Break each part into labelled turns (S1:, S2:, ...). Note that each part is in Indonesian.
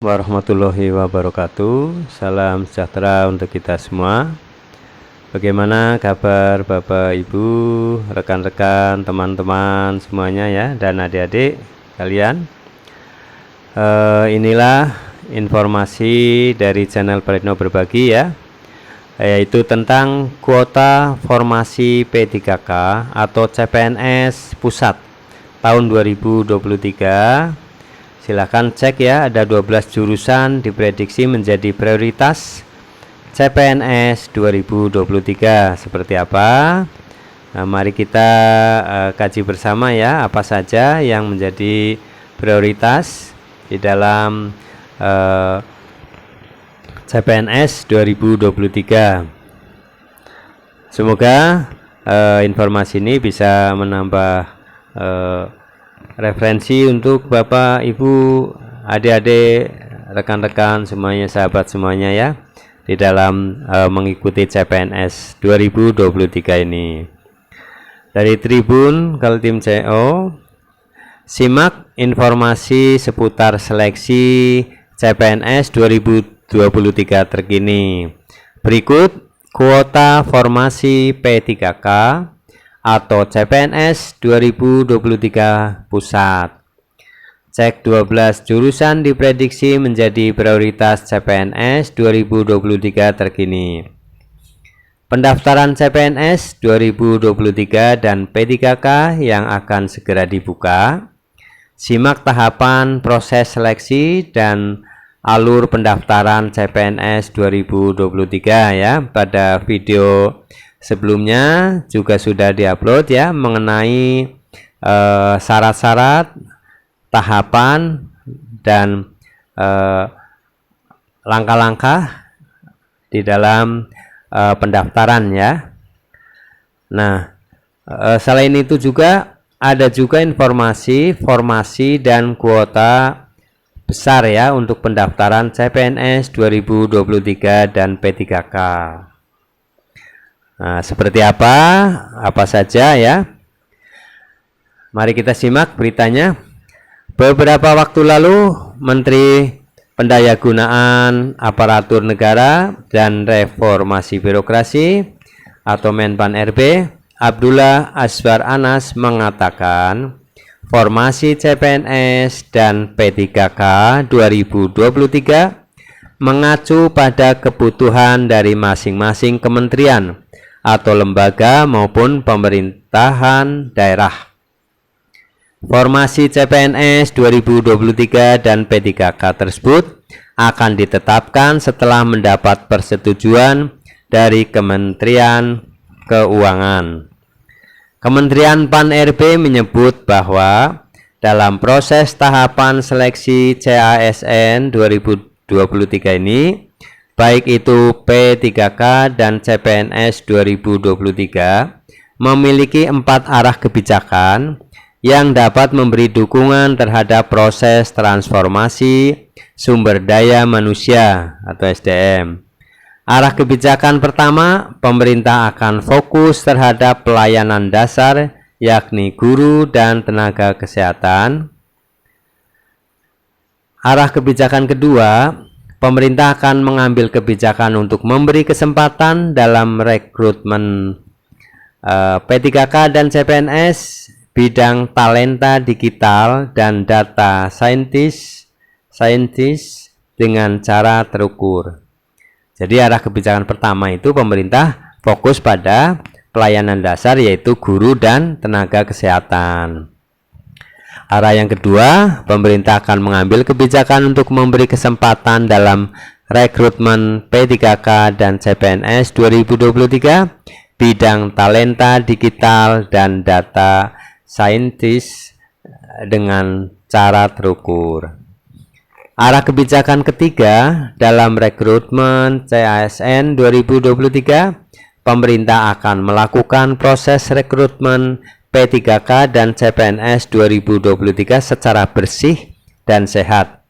S1: Warahmatullahi wabarakatuh. Salam sejahtera untuk kita semua. Bagaimana kabar Bapak Ibu, rekan-rekan, teman-teman semuanya ya, dan adik-adik kalian. Inilah informasi dari channel Praetno Berbagi ya, yaitu tentang kuota formasi P3K atau CPNS Pusat tahun 2023. Silakan cek ya, ada 12 jurusan diprediksi menjadi prioritas CPNS 2023 seperti apa. Nah, mari kita kaji bersama ya, apa saja yang menjadi prioritas di dalam CPNS 2023. Semoga informasi ini bisa menambah referensi untuk Bapak, Ibu, adik-adik, rekan-rekan semuanya, sahabat semuanya ya, di dalam mengikuti CPNS 2023 ini. Dari Tribun Kaltim CO, simak informasi seputar seleksi CPNS 2023 terkini. Berikut kuota formasi P3K atau CPNS 2023 Pusat. Cek 12 jurusan diprediksi menjadi prioritas CPNS 2023 terkini. Pendaftaran CPNS 2023 dan P3K yang akan segera dibuka. Simak tahapan proses seleksi dan alur pendaftaran CPNS 2023 ya. Pada video sebelumnya juga sudah diupload ya, mengenai syarat-syarat, tahapan, dan langkah-langkah di dalam pendaftaran ya. Nah, selain itu juga ada juga informasi formasi dan kuota besar ya untuk pendaftaran CPNS 2023 dan P3K. Nah, seperti apa saja ya. Mari kita simak beritanya. Beberapa waktu lalu, Menteri Pendayagunaan Aparatur Negara dan Reformasi Birokrasi atau Menpan RB, Abdullah Azwar Anas mengatakan, formasi CPNS dan P3K 2023 mengacu pada kebutuhan dari masing-masing kementerian atau lembaga maupun pemerintahan daerah. Formasi CPNS 2023 dan P3K tersebut akan ditetapkan setelah mendapat persetujuan dari Kementerian Keuangan. Kementerian Pan-RB menyebut bahwa dalam proses tahapan seleksi CASN 2023 ini, baik itu P3K dan CPNS 2023, memiliki 4 arah kebijakan yang dapat memberi dukungan terhadap proses transformasi sumber daya manusia atau SDM. Arah kebijakan pertama, pemerintah akan fokus terhadap pelayanan dasar, yakni guru dan tenaga kesehatan. Arah kebijakan kedua, pemerintah akan mengambil kebijakan untuk memberi kesempatan dalam rekrutmen P3K dan CPNS bidang talenta digital dan data scientist dengan cara terukur. Jadi arah kebijakan pertama itu pemerintah fokus pada pelayanan dasar, yaitu guru dan tenaga kesehatan. Arah yang kedua, pemerintah akan mengambil kebijakan untuk memberi kesempatan dalam rekrutmen P3K dan CPNS 2023 bidang talenta digital dan data scientist dengan cara terukur. Arah kebijakan ketiga, dalam rekrutmen CASN 2023, pemerintah akan melakukan proses rekrutmen P3K dan CPNS 2023 secara bersih dan sehat.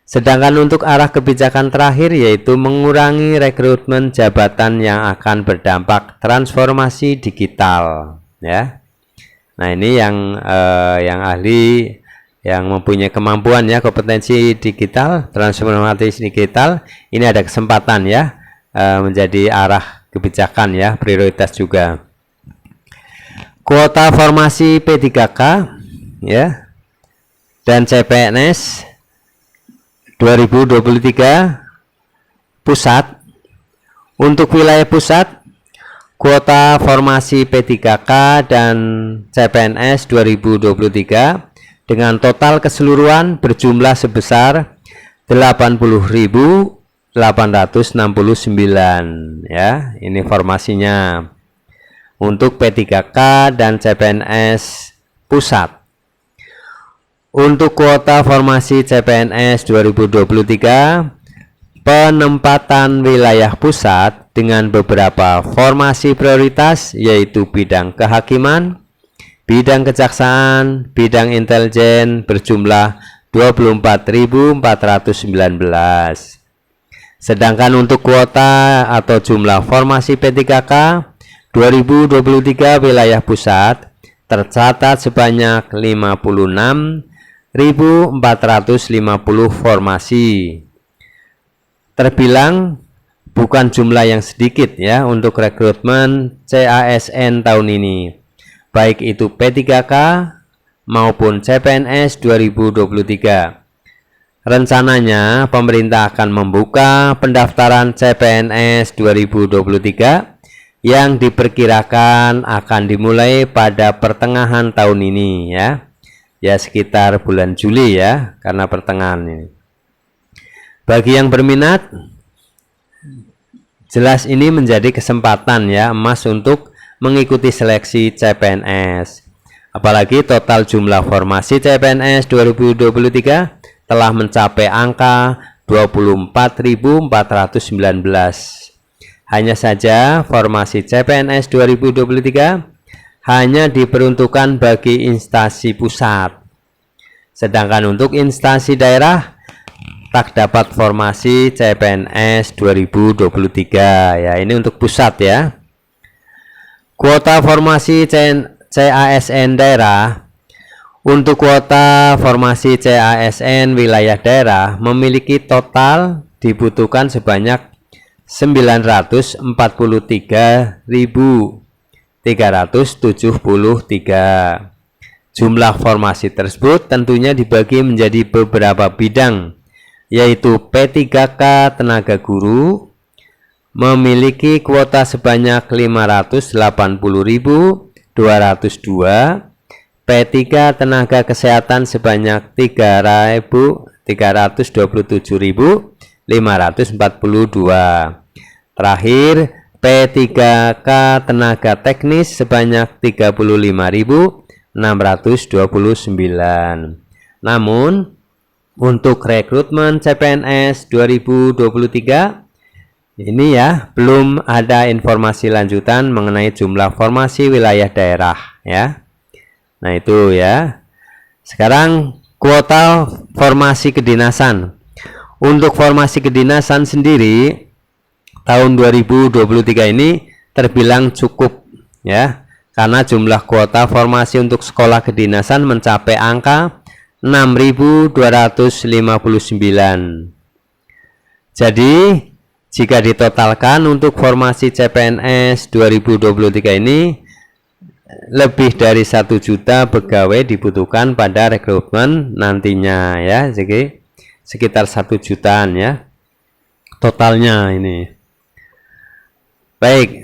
S1: Sedangkan untuk arah kebijakan terakhir, yaitu mengurangi rekrutmen jabatan yang akan berdampak transformasi digital ya. Nah, ini yang ahli yang mempunyai kemampuan ya, kompetensi digital, transformasi digital, ini ada kesempatan ya menjadi arah kebijakan ya, prioritas juga. Kuota formasi P3K ya dan CPNS 2023 pusat. Untuk wilayah pusat, kuota formasi P3K dan CPNS 2023 dengan total keseluruhan berjumlah sebesar 80.869 ya. Ini informasinya untuk P3K dan CPNS pusat. Untuk kuota formasi CPNS 2023, penempatan wilayah pusat dengan beberapa formasi prioritas yaitu bidang kehakiman, bidang kejaksaan, bidang intelijen berjumlah 24.419. Sedangkan untuk kuota atau jumlah formasi P3K 2023 wilayah pusat tercatat sebanyak 56.450 formasi. Terbilang bukan jumlah yang sedikit ya untuk rekrutmen CASN tahun ini, baik itu P3K maupun CPNS 2023. Rencananya pemerintah akan membuka pendaftaran CPNS 2023 yang diperkirakan akan dimulai pada pertengahan tahun ini ya. Ya sekitar bulan Juli ya, karena pertengahan ini. Bagi yang berminat, jelas ini menjadi kesempatan ya emas untuk mengikuti seleksi CPNS. Apalagi total jumlah formasi CPNS 2023 telah mencapai angka 24.419. Hanya saja formasi CPNS 2023 hanya diperuntukkan bagi instansi pusat. Sedangkan untuk instansi daerah tak dapat formasi CPNS 2023 ya, ini untuk pusat ya. Kuota formasi CASN daerah. Untuk kuota formasi CASN wilayah daerah memiliki total dibutuhkan sebanyak 994.373. Jumlah formasi tersebut tentunya dibagi menjadi beberapa bidang, yaitu P3K tenaga guru memiliki kuota sebanyak 580.202, P3 tenaga kesehatan sebanyak 3.327.542. Terakhir P3K tenaga teknis sebanyak 35.629. Namun untuk rekrutmen CPNS 2023 ini ya belum ada informasi lanjutan mengenai jumlah formasi wilayah daerah ya. Nah itu ya. Sekarang kuota formasi kedinasan. Untuk formasi kedinasan sendiri tahun 2023 ini terbilang cukup ya, karena jumlah kuota formasi untuk sekolah kedinasan mencapai angka 6.259. Jadi jika ditotalkan untuk formasi CPNS 2023 ini lebih dari 1 juta pegawai dibutuhkan pada rekrutmen nantinya ya. Jadi sekitar 1 jutaan ya totalnya ini. Baik,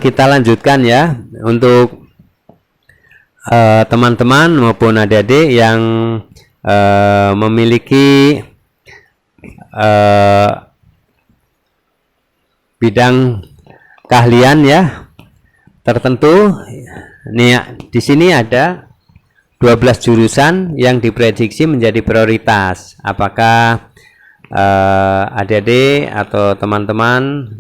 S1: kita lanjutkan ya untuk teman-teman maupun adik-adik yang memiliki bidang keahlian ya tertentu. Nih di sini ada 12 jurusan yang diprediksi menjadi prioritas. Apakah adik-adik atau teman-teman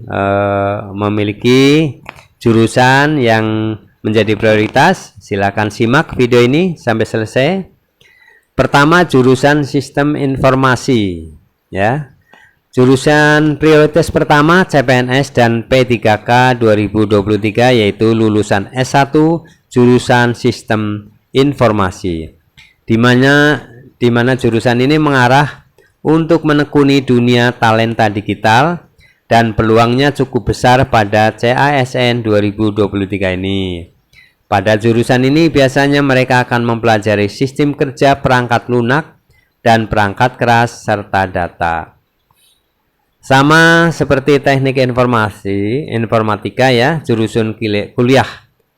S1: memiliki jurusan yang menjadi prioritas? Silakan simak video ini sampai selesai. Pertama, jurusan sistem informasi ya. Jurusan prioritas pertama CPNS dan P3K 2023 yaitu lulusan S1 jurusan sistem informasi. di mana jurusan ini mengarah untuk menekuni dunia talenta digital dan peluangnya cukup besar pada CASN 2023 ini. Pada jurusan ini biasanya mereka akan mempelajari sistem kerja perangkat lunak dan perangkat keras serta data. Sama seperti teknik informatika ya, jurusan kuliah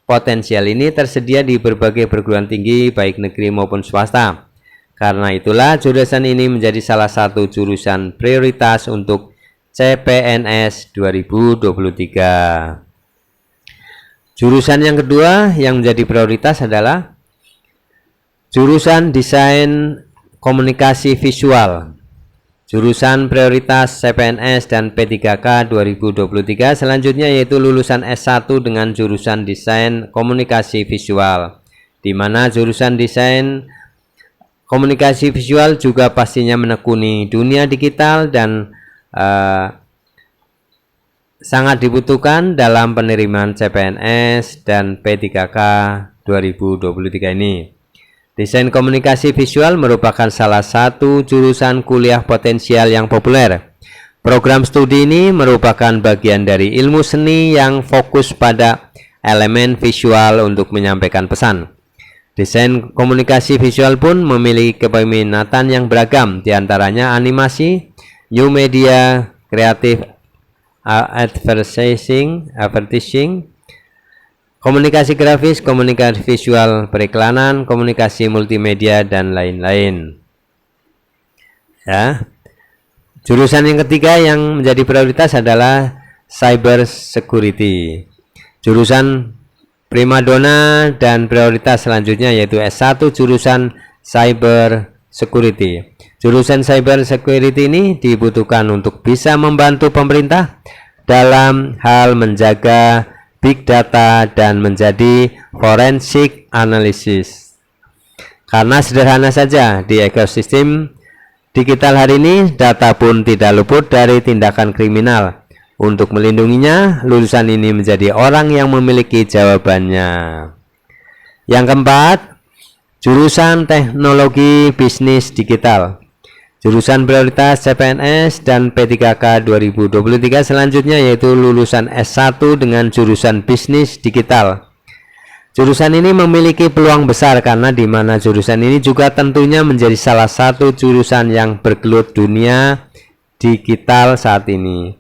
S1: potensial ini tersedia di berbagai perguruan tinggi baik negeri maupun swasta. Karena itulah jurusan ini menjadi salah satu jurusan prioritas untuk CPNS 2023. Jurusan yang kedua yang menjadi prioritas adalah jurusan Desain Komunikasi Visual. Jurusan prioritas CPNS dan P3K 2023 selanjutnya yaitu lulusan S1 dengan jurusan Desain Komunikasi Visual, di mana jurusan Desain Komunikasi Visual juga pastinya menekuni dunia digital dan sangat dibutuhkan dalam penerimaan CPNS dan P3K 2023 ini. Desain komunikasi visual merupakan salah satu jurusan kuliah potensial yang populer. Program studi ini merupakan bagian dari ilmu seni yang fokus pada elemen visual untuk menyampaikan pesan. Desain komunikasi visual pun memiliki keminatan yang beragam, diantaranya animasi, new media, kreatif, advertising, komunikasi grafis, komunikasi visual periklanan, komunikasi multimedia, dan lain-lain. Ya. Jurusan yang ketiga yang menjadi prioritas adalah cyber security. Jurusan primadona dan prioritas selanjutnya yaitu S1 jurusan cyber security. Jurusan cyber security ini dibutuhkan untuk bisa membantu pemerintah dalam hal menjaga big data dan menjadi forensic analysis. Karena sederhana saja, di ekosistem digital hari ini data pun tidak luput dari tindakan kriminal. Untuk melindunginya, lulusan ini menjadi orang yang memiliki jawabannya. Yang keempat, jurusan teknologi bisnis digital. Jurusan prioritas CPNS dan P3K 2023 selanjutnya yaitu lulusan S1 dengan jurusan bisnis digital. Jurusan ini memiliki peluang besar karena di mana jurusan ini juga tentunya menjadi salah satu jurusan yang bergelut dunia digital saat ini.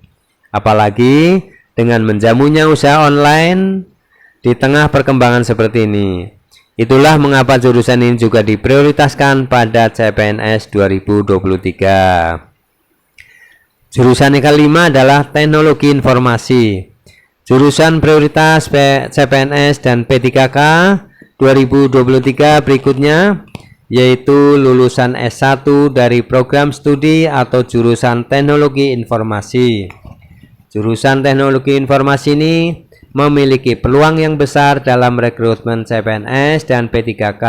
S1: Apalagi dengan menjamunya usaha online di tengah perkembangan seperti ini. Itulah mengapa jurusan ini juga diprioritaskan pada CPNS 2023. Jurusan yang kelima adalah teknologi informasi. Jurusan prioritas CPNS dan P3K 2023 berikutnya yaitu lulusan S1 dari program studi atau jurusan teknologi informasi. Jurusan teknologi informasi ini memiliki peluang yang besar dalam rekrutmen CPNS dan P3K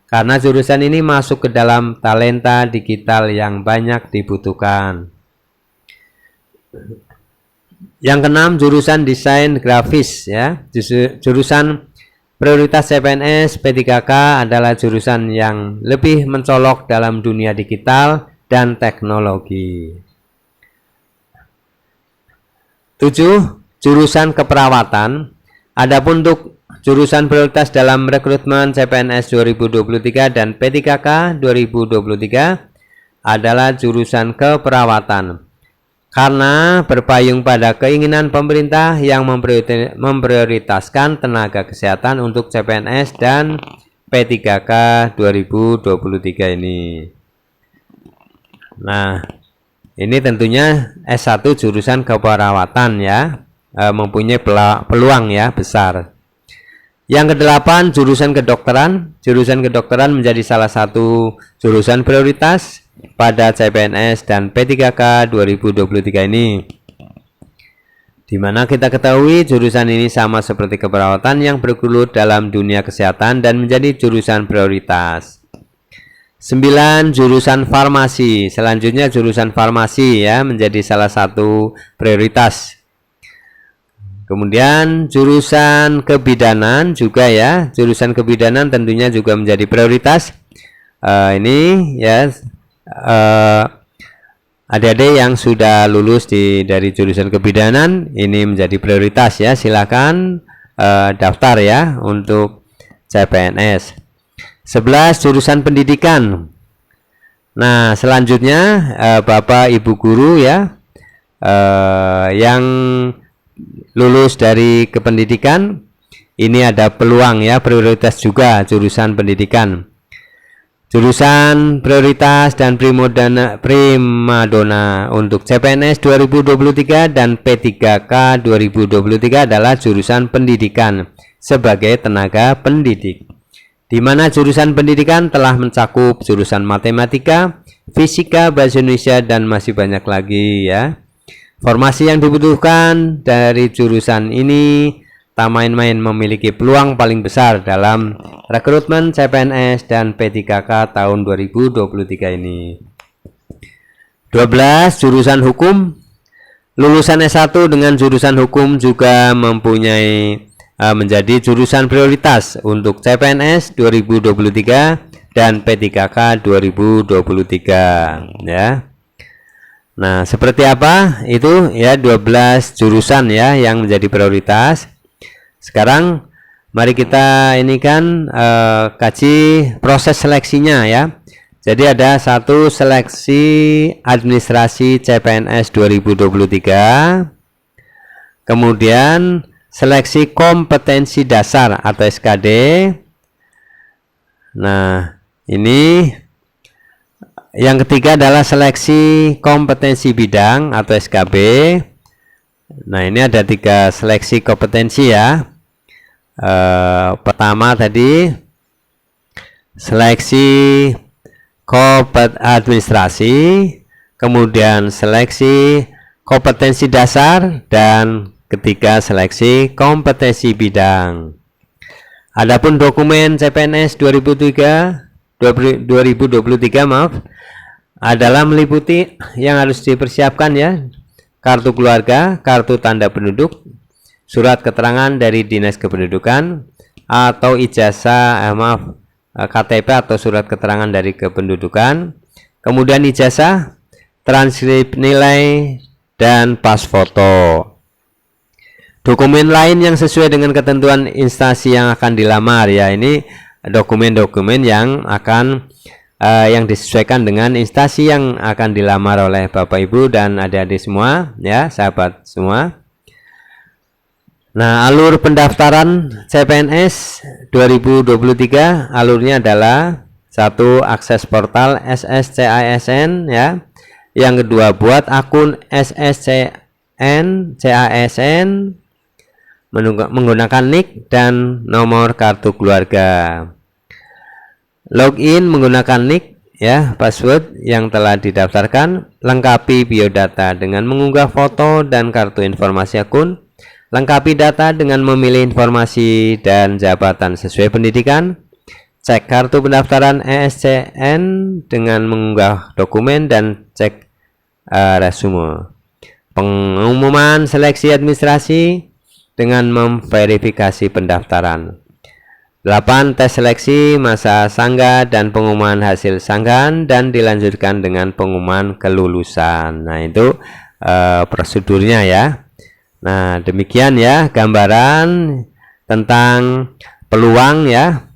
S1: karena jurusan ini masuk ke dalam talenta digital yang banyak dibutuhkan. Yang keenam, jurusan desain grafis ya. Jurusan prioritas CPNS P3K adalah jurusan yang lebih mencolok dalam dunia digital dan teknologi. 7. Jurusan keperawatan. Adapun untuk jurusan prioritas dalam rekrutmen CPNS 2023 dan P3K 2023 adalah jurusan keperawatan. Karena berpayung pada keinginan pemerintah yang memprioritaskan tenaga kesehatan untuk CPNS dan P3K 2023 ini. Nah, ini tentunya S1 jurusan keperawatan ya. Mempunyai peluang ya besar. Yang kedelapan, jurusan kedokteran. Jurusan kedokteran menjadi salah satu jurusan prioritas pada CPNS dan P3K 2023 ini. Di mana kita ketahui jurusan ini sama seperti keperawatan yang bergelut dalam dunia kesehatan dan menjadi jurusan prioritas. 9. Jurusan farmasi. Selanjutnya jurusan farmasi ya menjadi salah satu prioritas. Kemudian jurusan kebidanan juga ya, jurusan kebidanan tentunya juga menjadi prioritas ini ya adik-adik yang sudah lulus dari jurusan kebidanan ini menjadi prioritas ya, silakan daftar ya untuk CPNS. 11 jurusan pendidikan. Nah, selanjutnya Bapak Ibu guru ya yang lulus dari kependidikan ini ada peluang ya, prioritas juga jurusan pendidikan. Jurusan prioritas dan primadona untuk CPNS 2023 dan P3K 2023 adalah jurusan pendidikan sebagai tenaga pendidik, di mana jurusan pendidikan telah mencakup jurusan matematika, fisika, bahasa Indonesia, dan masih banyak lagi ya. Formasi yang dibutuhkan dari jurusan ini tak main-main, memiliki peluang paling besar dalam rekrutmen CPNS dan P3K tahun 2023 ini. 12 jurusan hukum. Lulusan S1 dengan jurusan hukum juga mempunyai menjadi jurusan prioritas untuk CPNS 2023 dan P3K 2023 ya. Nah, seperti apa itu ya 12 jurusan ya yang menjadi prioritas. Sekarang mari kita ini kan kaji proses seleksinya ya. Jadi ada satu seleksi administrasi CPNS 2023, kemudian seleksi kompetensi dasar atau SKD. Nah, ini yang ketiga adalah seleksi kompetensi bidang atau SKB. Nah, ini ada 3 seleksi kompetensi ya. Pertama tadi seleksi administrasi, kemudian seleksi kompetensi dasar, dan ketiga seleksi kompetensi bidang. Adapun dokumen CPNS 2023 adalah meliputi yang harus dipersiapkan ya: kartu keluarga, kartu tanda penduduk, surat keterangan dari Dinas Kependudukan, atau ijazah KTP atau surat keterangan dari kependudukan, kemudian ijazah, transkrip nilai, dan pas foto. Dokumen lain yang sesuai dengan ketentuan instansi yang akan dilamar ya, ini dokumen-dokumen yang akan yang disesuaikan dengan instansi yang akan dilamar oleh Bapak Ibu dan adik-adik semua ya, sahabat semua. Nah, alur pendaftaran CPNS 2023 alurnya adalah: 1. Akses portal SSCASN ya. Yang kedua, buat akun SSCN CASN menggunakan nik dan nomor kartu keluarga. Login menggunakan nik ya, password yang telah didaftarkan. Lengkapi biodata dengan mengunggah foto dan kartu informasi akun. Lengkapi data dengan memilih informasi dan jabatan sesuai pendidikan. Cek kartu pendaftaran ESCN dengan mengunggah dokumen dan cek resume. Pengumuman seleksi administrasi dengan memverifikasi pendaftaran. 8. Tes seleksi masa sangga dan pengumuman hasil sanggahan, dan dilanjutkan dengan pengumuman kelulusan. Nah, itu prosedurnya ya. Nah, demikian ya gambaran tentang peluang ya,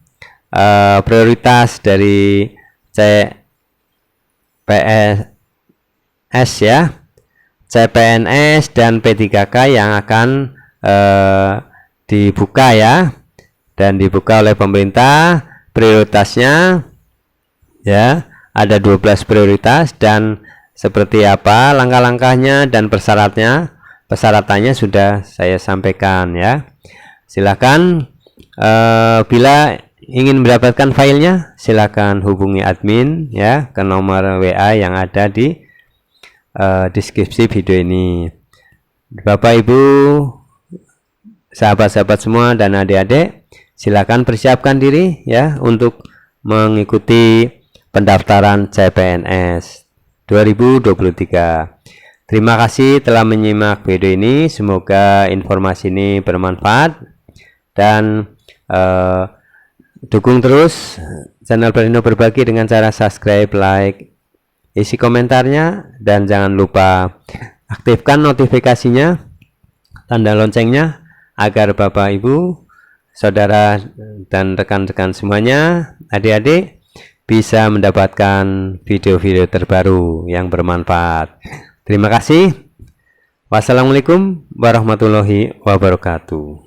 S1: prioritas dari CPNS ya, CPNS dan P3K yang akan dibuka ya, dan dibuka oleh pemerintah. Prioritasnya ya, ada 12 prioritas, dan seperti apa langkah-langkahnya dan persyaratannya sudah saya sampaikan ya. Silakan bila ingin mendapatkan filenya, silakan hubungi admin ya ke nomor WA yang ada di deskripsi video ini. Bapak Ibu, sahabat-sahabat semua dan adik-adik, silakan persiapkan diri ya untuk mengikuti pendaftaran CPNS 2023. Terima kasih telah menyimak video ini. Semoga informasi ini bermanfaat, dan dukung terus channel Barino Berbagi dengan cara subscribe, like, isi komentarnya, dan jangan lupa aktifkan notifikasinya, tanda loncengnya, agar Bapak Ibu, saudara, dan rekan-rekan semuanya, adik-adik, bisa mendapatkan video-video terbaru yang bermanfaat. Terima kasih. Wassalamualaikum warahmatullahi wabarakatuh.